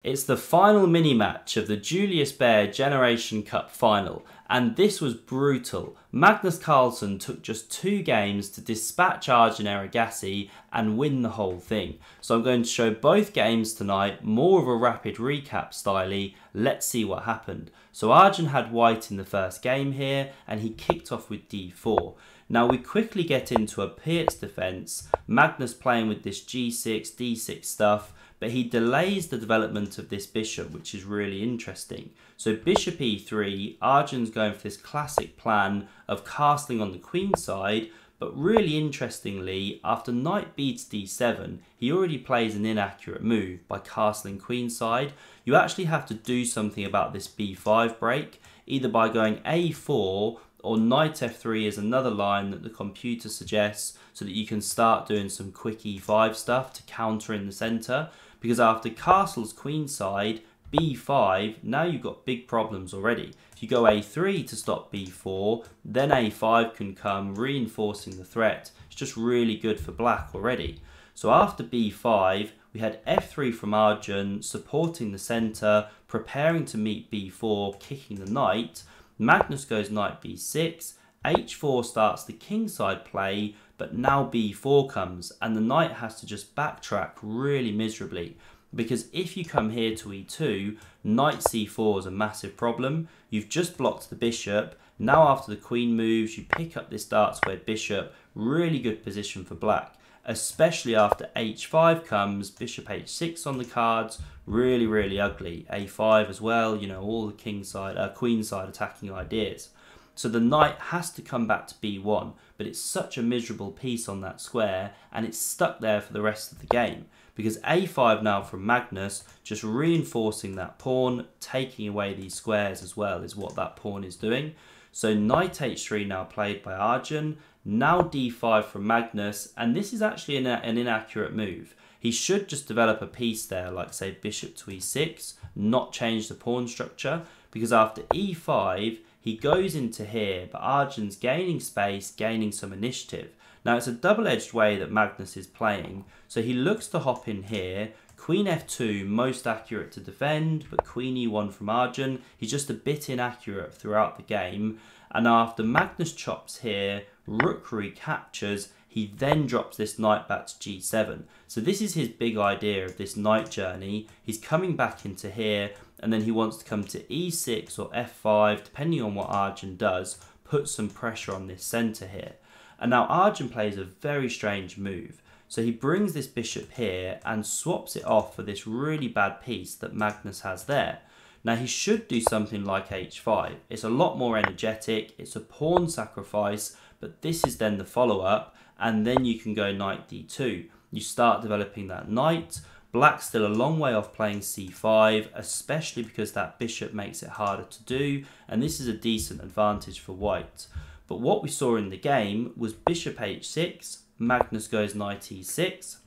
It's the final mini-match of the Julius Baer Generation Cup final, and this was brutal. Magnus Carlsen took just 2 games to dispatch Arjun Erigaisi and win the whole thing. So I'm going to show both games tonight, more of a rapid recap style. Let's see what happened. So Arjun had white in the first game here, and he kicked off with d4. Now we quickly get into a Pierce defence, Magnus playing with this g6, d6 stuff, but he delays the development of this bishop, which is really interesting. So bishop e3, Arjun's going for this classic plan of castling on the queen side, but really interestingly, after knight beats d7, he already plays an inaccurate move by castling queenside. You actually have to do something about this b5 break, either by going a4 or knight f3 is another line that the computer suggests so that you can start doing some quick e5 stuff to counter in the centre. Because after castles queenside, b5, now you've got big problems already. If you go a3 to stop b4, then a5 can come, reinforcing the threat. It's just really good for black already. So after b5, we had f3 from Arjun, supporting the centre, preparing to meet b4, kicking the knight. Magnus goes knight b6, h4 starts the kingside play, but now b4 comes and the knight has to just backtrack really miserably, because if you come here to e2, knight c4 is a massive problem. You've just blocked the bishop. Now after the queen moves, you pick up this dark squared bishop. Really good position for black, especially after h5 comes, bishop h6 on the cards. Really ugly. a5 as well, you know, all the queen side attacking ideas. So the knight has to come back to b1, but it's such a miserable piece on that square, and it's stuck there for the rest of the game. Because a5 now from Magnus, just reinforcing that pawn, taking away these squares as well is what that pawn is doing. So knight h3 now played by Arjun, now d5 from Magnus, and this is actually an inaccurate move. He should just develop a piece there, like say bishop to e6, not change the pawn structure, because after e5, he goes into here, but Arjun's gaining space, gaining some initiative. Now it's a double-edged way that Magnus is playing, so he looks to hop in here, queen f2 most accurate to defend, but queen e1 from Arjun, he's just a bit inaccurate throughout the game, and after Magnus chops here, rook recaptures, he then drops this knight back to g7. So this is his big idea of this knight journey. He's coming back into here, and then he wants to come to e6 or f5, depending on what Arjun does, put some pressure on this centre here. And now Arjun plays a very strange move. So he brings this bishop here and swaps it off for this really bad piece that Magnus has there. Now he should do something like h5. It's a lot more energetic, it's a pawn sacrifice, but this is then the follow-up, and then you can go knight d2. You start developing that knight. Black's still a long way off playing c5, especially because that bishop makes it harder to do, and this is a decent advantage for white. But what we saw in the game was bishop h6, Magnus goes knight e6.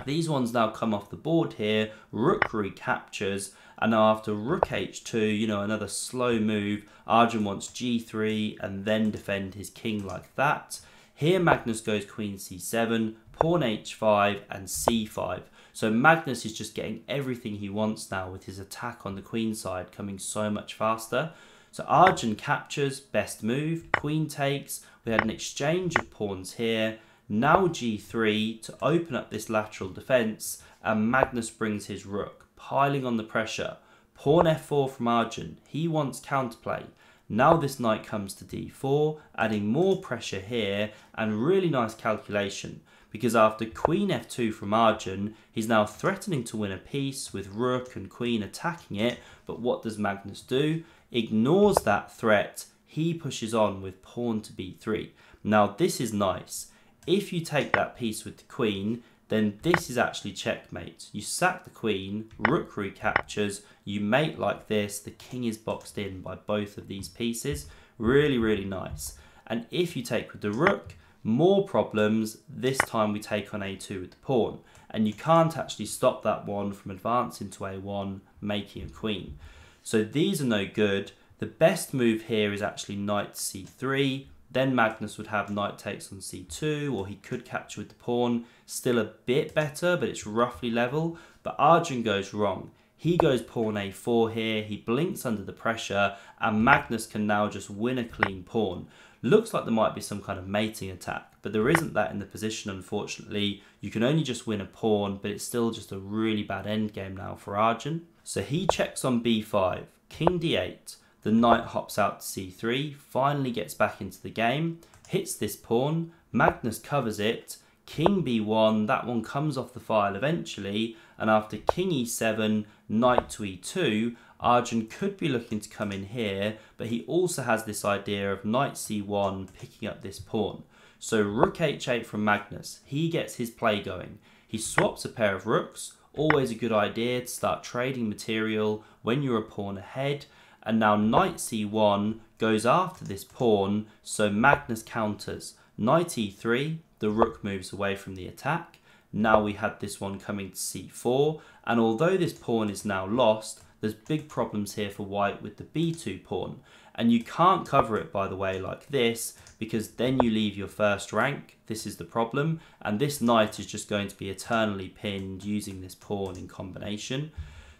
These ones now come off the board here, rook recaptures, and now after rook h2, you know, another slow move, Arjun wants g3 and then defend his king like that. Here Magnus goes queen c7, pawn h5 and c5. So Magnus is just getting everything he wants now with his attack on the queen side coming so much faster. So Arjun captures, best move, queen takes, we had an exchange of pawns here, now g3 to open up this lateral defence, and Magnus brings his rook, piling on the pressure. Pawn f4 from Arjun, he wants counterplay. Now this knight comes to d4, adding more pressure here, and really nice calculation, because after queen f2 from Arjun, he's now threatening to win a piece with rook and queen attacking it, but what does Magnus do? Ignores that threat, he pushes on with pawn to b3. Now this is nice. If you take that piece with the queen, then this is actually checkmate. You sack the queen, rook recaptures, you mate like this, the king is boxed in by both of these pieces. Really nice. And if you take with the rook, more problems. This time we take on a2 with the pawn, and you can't actually stop that one from advancing to a1, making a queen. So these are no good. The best move here is actually knight c3. Then Magnus would have knight takes on c2, or he could capture with the pawn. Still a bit better, but it's roughly level. But Arjun goes wrong. He goes pawn a4 here, he blinks under the pressure, and Magnus can now just win a clean pawn. Looks like there might be some kind of mating attack, but there isn't that in the position, unfortunately. You can only just win a pawn, but it's still just a really bad endgame now for Arjun. So he checks on b5, king d8, the knight hops out to c3, finally gets back into the game, hits this pawn, Magnus covers it, king b1, that one comes off the file eventually, and after king e7, knight to e2, Arjun could be looking to come in here, but he also has this idea of knight c1 picking up this pawn. So rook h8 from Magnus, he gets his play going. He swaps a pair of rooks, always a good idea to start trading material when you're a pawn ahead, and now knight c1 goes after this pawn, so Magnus counters. Knight e3, the rook moves away from the attack. Now we had this one coming to c4, and although this pawn is now lost, there's big problems here for white with the b2 pawn. And you can't cover it, by the way, like this, because then you leave your first rank. This is the problem, and this knight is just going to be eternally pinned using this pawn in combination.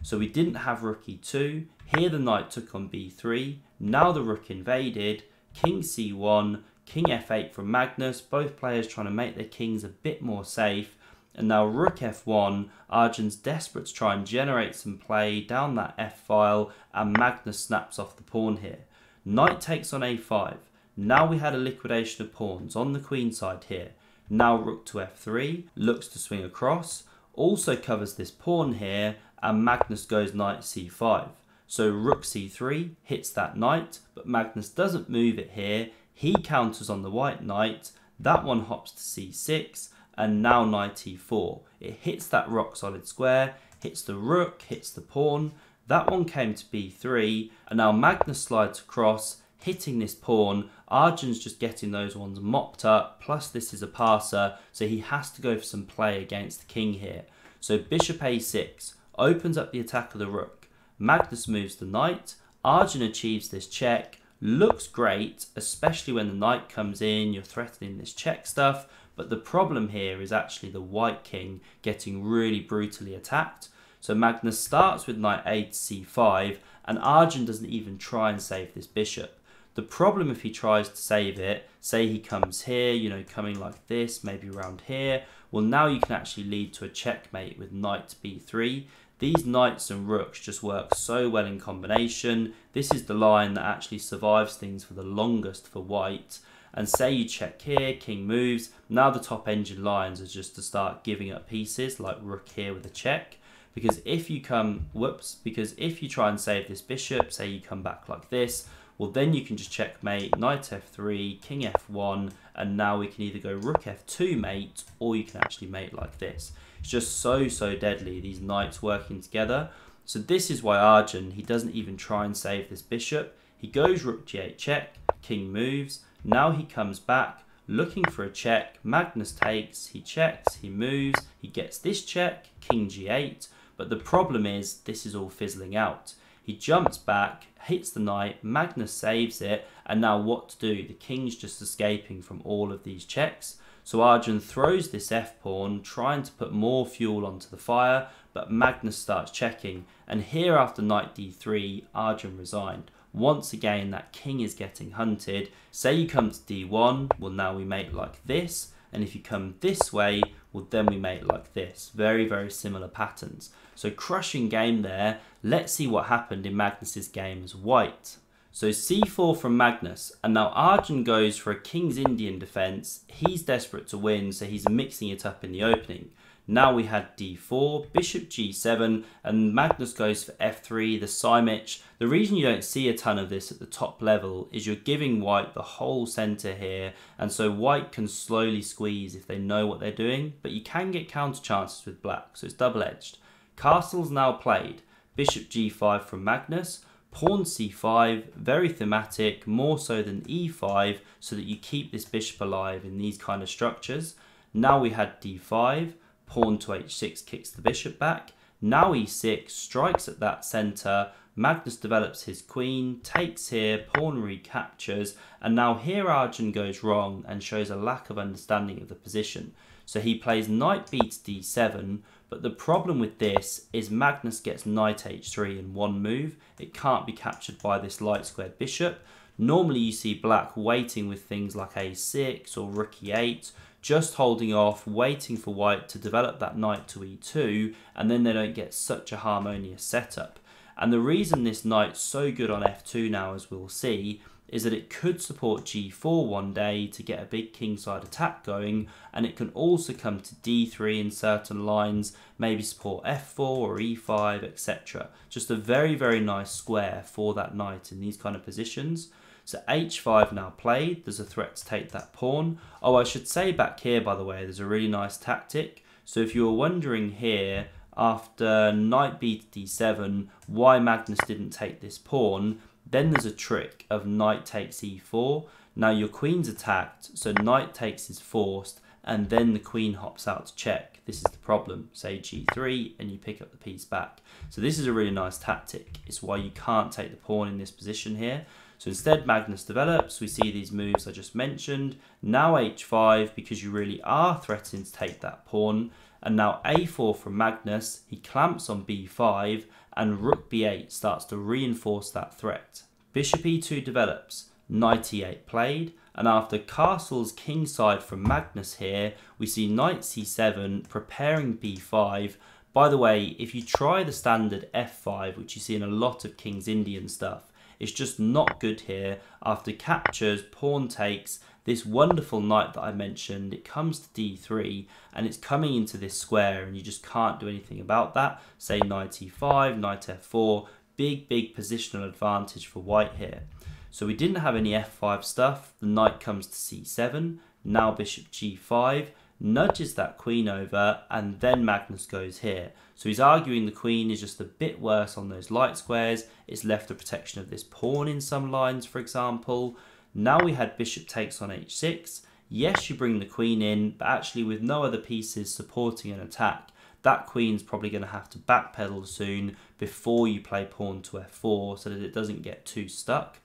So we didn't have rook e2. Here the knight took on b3. Now the rook invaded. King c1, king f8 from Magnus. Both players trying to make their kings a bit more safe. And now rook f1, Arjun's desperate to try and generate some play down that f file, and Magnus snaps off the pawn here. Knight takes on a5. Now we had a liquidation of pawns on the queen side here. Now rook to f3, looks to swing across, also covers this pawn here, and Magnus goes knight c5. So rook c3 hits that knight, but Magnus doesn't move it here. He counters on the white knight, that one hops to c6, and now knight e4. It hits that rock solid square, hits the rook, hits the pawn. That one came to b3, and now Magnus slides across, hitting this pawn. Arjun's just getting those ones mopped up, plus this is a passer, so he has to go for some play against the king here. So bishop a6 opens up the attack of the rook. Magnus moves the knight. Arjun achieves this check. Looks great, especially when the knight comes in, you're threatening this check stuff. But the problem here is actually the white king getting really brutally attacked. So Magnus starts with knight a to c5, and Arjun doesn't even try and save this bishop. The problem if he tries to save it, say he comes here, you know, coming like this, maybe around here, well now you can actually lead to a checkmate with knight to b3. These knights and rooks just work so well in combination. This is the line that actually survives things for the longest for white. And say you check here, king moves, now the top engine lines are just to start giving up pieces like rook here with a check. Because if you if you try and save this bishop, say you come back like this, well then you can just checkmate, knight f3, king f1, and now we can either go rook f2 mate, or you can actually mate like this. It's just so deadly, these knights working together. So this is why Arjun, he doesn't even try and save this bishop. He goes rook g8 check, king moves, now he comes back, looking for a check, Magnus takes, he checks, he moves, he gets this check, king g8, but the problem is this is all fizzling out. He jumps back, hits the knight, Magnus saves it, and now what to do? The king's just escaping from all of these checks. So Arjun throws this f-pawn, trying to put more fuel onto the fire, but Magnus starts checking, and here after knight d3, Arjun resigned. Once again, that king is getting hunted. Say you come to d1, well now we mate like this, and if you come this way, well then we mate like this. Very similar patterns. So crushing game there. Let's see what happened in Magnus's game as white. So c4 from Magnus, and now Arjun goes for a King's Indian defense. He's desperate to win, so he's mixing it up in the opening. Now we had d4, bishop g7, and Magnus goes for f3, the Simic. The reason you don't see a ton of this at the top level is you're giving white the whole centre here, and so white can slowly squeeze if they know what they're doing, but you can get counter chances with black, so it's double-edged. Castle's now played. Bishop g5 from Magnus, pawn c5, very thematic, more so than e5, so that you keep this bishop alive in these kind of structures. Now we had d5, pawn to h6 kicks the bishop back. Now e6 strikes at that centre. Magnus develops his queen, takes here, pawn recaptures, and now here Arjun goes wrong and shows a lack of understanding of the position. So he plays knight b to d7, But the problem with this is Magnus gets knight h3 in one move. It can't be captured by this light squared bishop. Normally you see black waiting with things like a6 or rook e8, just holding off, waiting for white to develop that knight to e2, and then they don't get such a harmonious setup. And the reason this knight's so good on f2 now, as we'll see, is that it could support g4 one day to get a big kingside attack going, and it can also come to d3 in certain lines, maybe support f4 or e5, etc. Just a very, very nice square for that knight in these kind of positions. So h5 now played, there's a threat to take that pawn. Oh, I should say back here, by the way, there's a really nice tactic. So if you were wondering here, after knight b to d7, why Magnus didn't take this pawn, then there's a trick of knight takes e4. Now your queen's attacked, so knight takes is forced, and then the queen hops out to check. This is the problem. Say g3, and you pick up the piece back. So this is a really nice tactic. It's why you can't take the pawn in this position here. So instead Magnus develops, we see these moves I just mentioned. Now h5, because you really are threatening to take that pawn. And now a4 from Magnus, he clamps on b5, and rook b8 starts to reinforce that threat. Bishop e2 develops, knight e8 played, and after castles kingside from Magnus here, we see knight c7 preparing b5. By the way, if you try the standard f5, which you see in a lot of King's Indian stuff, it's just not good here. After captures, pawn takes, this wonderful knight that I mentioned, it comes to d3 and it's coming into this square and you just can't do anything about that. Say knight e5, knight f4, big positional advantage for white here. So we didn't have any f5 stuff, the knight comes to c7, now bishop g5, nudges that queen over, and then Magnus goes here. So he's arguing the queen is just a bit worse on those light squares, it's left the protection of this pawn in some lines, for example. Now we had bishop takes on h6. Yes, you bring the queen in, but actually with no other pieces supporting an attack, that queen's probably going to have to backpedal soon before you play pawn to f4 so that it doesn't get too stuck.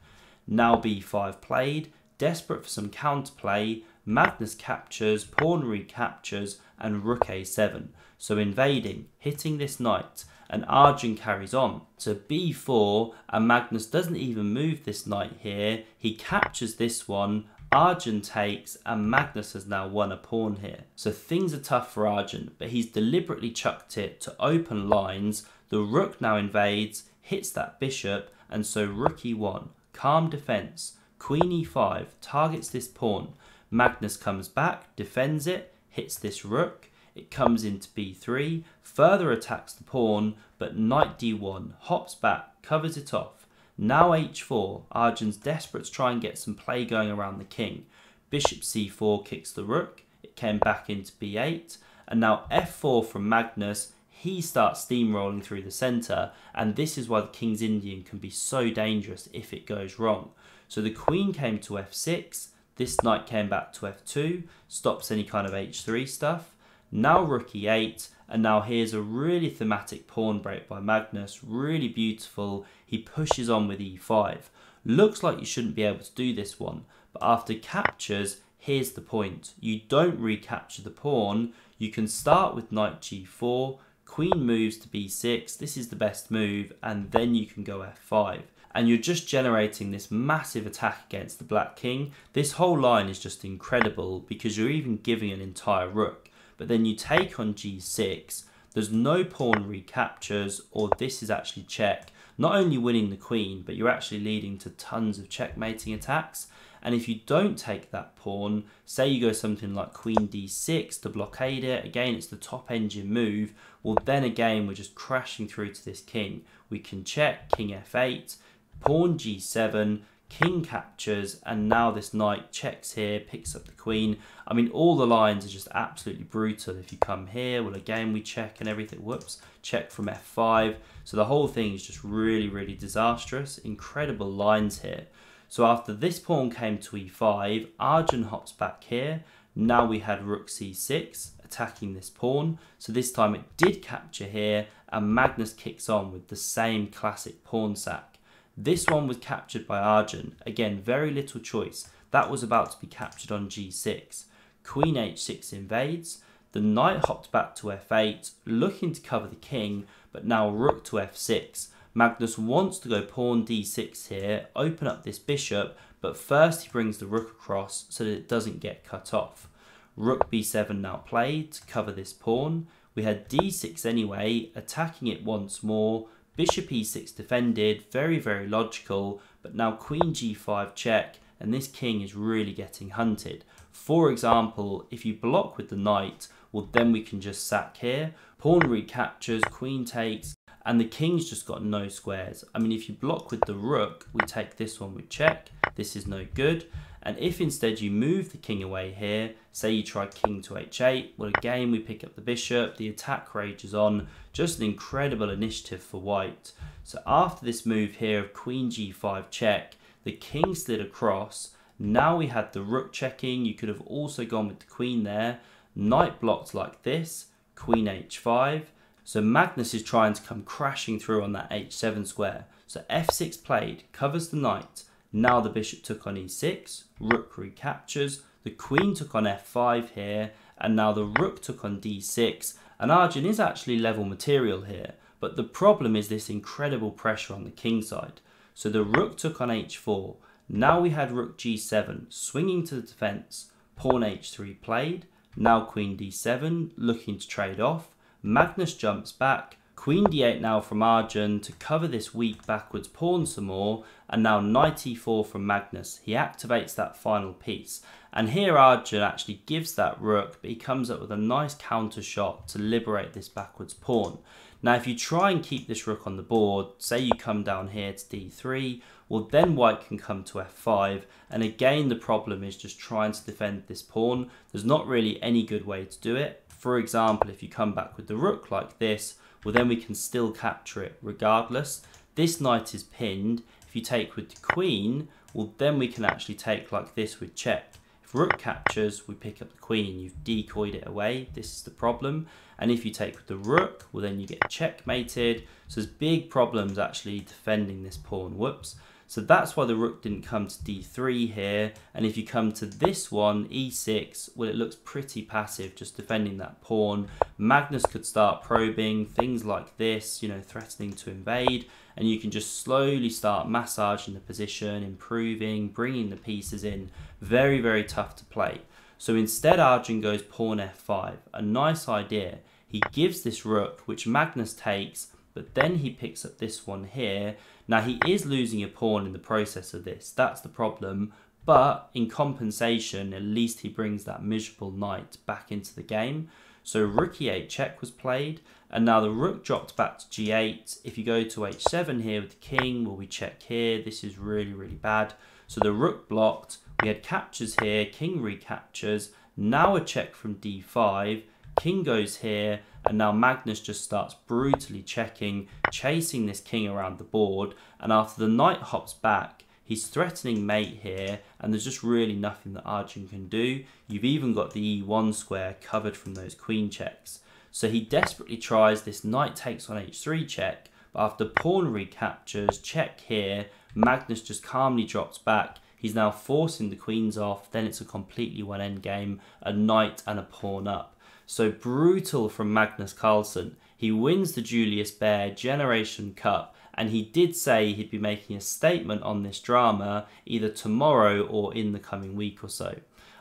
Now b5 played, desperate for some counterplay, Magnus captures, pawn recaptures, and rook a7. So invading, hitting this knight, and Arjun carries on to b4, and Magnus doesn't even move this knight here. He captures this one, Arjun takes, and Magnus has now won a pawn here. So things are tough for Arjun, but he's deliberately chucked it to open lines. The rook now invades, hits that bishop, and so rook e1, calm defense, queen e5, targets this pawn. Magnus comes back, defends it, hits this rook, it comes into b3, further attacks the pawn, but knight d1, hops back, covers it off. Now h4, Arjun's desperate to try and get some play going around the king. Bishop c4 kicks the rook, it came back into b8, and now f4 from Magnus, he starts steamrolling through the centre, and this is why the King's Indian can be so dangerous if it goes wrong. So the queen came to f6, this knight came back to f2, stops any kind of h3 stuff. Now rook e8, and now here's a really thematic pawn break by Magnus, really beautiful. He pushes on with e5. Looks like you shouldn't be able to do this one, but after captures, here's the point. You don't recapture the pawn, you can start with knight g4, queen moves to b6, this is the best move, and then you can go f5. And you're just generating this massive attack against the black king. This whole line is just incredible because you're even giving an entire rook. But then you take on g6, there's no pawn recaptures, or this is actually check. Not only winning the queen, but you're actually leading to tons of checkmating attacks. And if you don't take that pawn, say you go something like queen d6 to blockade it, again it's the top engine move, well then again we're just crashing through to this king. We can check, king f8, pawn g7, king captures, and now this knight checks here, picks up the queen. I mean, all the lines are just absolutely brutal. If you come here, well again we check and everything, whoops, check from f5. So the whole thing is just really disastrous. Incredible lines here. So after this pawn came to e5, Arjun hops back here. Now we had rook c6 attacking this pawn. So this time it did capture here, and Magnus kicks on with the same classic pawn sack. This one was captured by Arjun. Again, very little choice. That was about to be captured on g6. Queen h6 invades. The knight hopped back to f8, looking to cover the king, but now rook to f6. Magnus wants to go pawn d6 here, open up this bishop, but first he brings the rook across so that it doesn't get cut off. Rook b7 now played to cover this pawn. We had d6 anyway, attacking it once more. Bishop e6 defended, very, very logical, but now queen g5 check, and this king is really getting hunted. For example, if you block with the knight, well then we can just sack here. Pawn recaptures, queen takes, and the king's just got no squares. I mean, if you block with the rook, we take this one with check. This is no good. And if instead you move the king away here, say you try king to h8, well again we pick up the bishop, the attack rages on, just an incredible initiative for white. So after this move here of queen g5 check, the king slid across. Now we had the rook checking, you could have also gone with the queen there, knight blocked like this, queen h5. So Magnus is trying to come crashing through on that h7 square. So f6 played, covers the knight. Now the bishop took on e6, rook recaptures, the queen took on f5 here, and now the rook took on d6, and Arjun is actually level material here, but the problem is this incredible pressure on the king side. So the rook took on h4, now we had rook g7, swinging to the defence, pawn h3 played, now queen d7, looking to trade off, Magnus jumps back, queen d8 now from Arjun to cover this weak backwards pawn some more, and now knight e4 from Magnus. He activates that final piece, and here Arjun actually gives that rook, but he comes up with a nice counter shot to liberate this backwards pawn. Now if you try and keep this rook on the board, say you come down here to d3, well then white can come to f5, and again the problem is just trying to defend this pawn. There's not really any good way to do it. For example, if you come back with the rook like this, well then we can still capture it regardless. This knight is pinned. If you take with the queen, well then we can actually take like this with check. If rook captures, we pick up the queen. You've decoyed it away. This is the problem. And if you take with the rook, well then you get checkmated. So there's big problems actually defending this pawn. Whoops. So that's why the rook didn't come to d3 here. And if you come to this one, e6, well, it looks pretty passive, just defending that pawn. Magnus could start probing, things like this, you know, threatening to invade. And you can just slowly start massaging the position, improving, bringing the pieces in. Very, very tough to play. So instead, Arjun goes pawn f5. A nice idea. He gives this rook, which Magnus takes, but then he picks up this one here. Now he is losing a pawn in the process of this, that's the problem, but in compensation at least he brings that miserable knight back into the game. So rook e8 check was played, and now the rook dropped back to g8. If you go to h7 here with the king, well we check here, this is really, really bad. So the rook blocked, we had captures here, king recaptures, now a check from d5, king goes here, and now Magnus just starts brutally checking, chasing this king around the board, and after the knight hops back, he's threatening mate here, and there's just really nothing that Arjun can do. You've even got the e1 square covered from those queen checks. So he desperately tries this knight takes on h3 check, but after pawn recaptures, check here, Magnus just calmly drops back. He's now forcing the queens off, then it's a completely one end game, a knight and a pawn up. So brutal from Magnus Carlsen. He wins the Julius Baer Generation Cup, and he did say he'd be making a statement on this drama either tomorrow or in the coming week or so.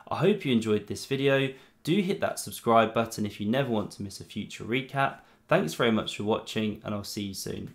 I hope you enjoyed this video. Do hit that subscribe button if you never want to miss a future recap. Thanks very much for watching, and I'll see you soon.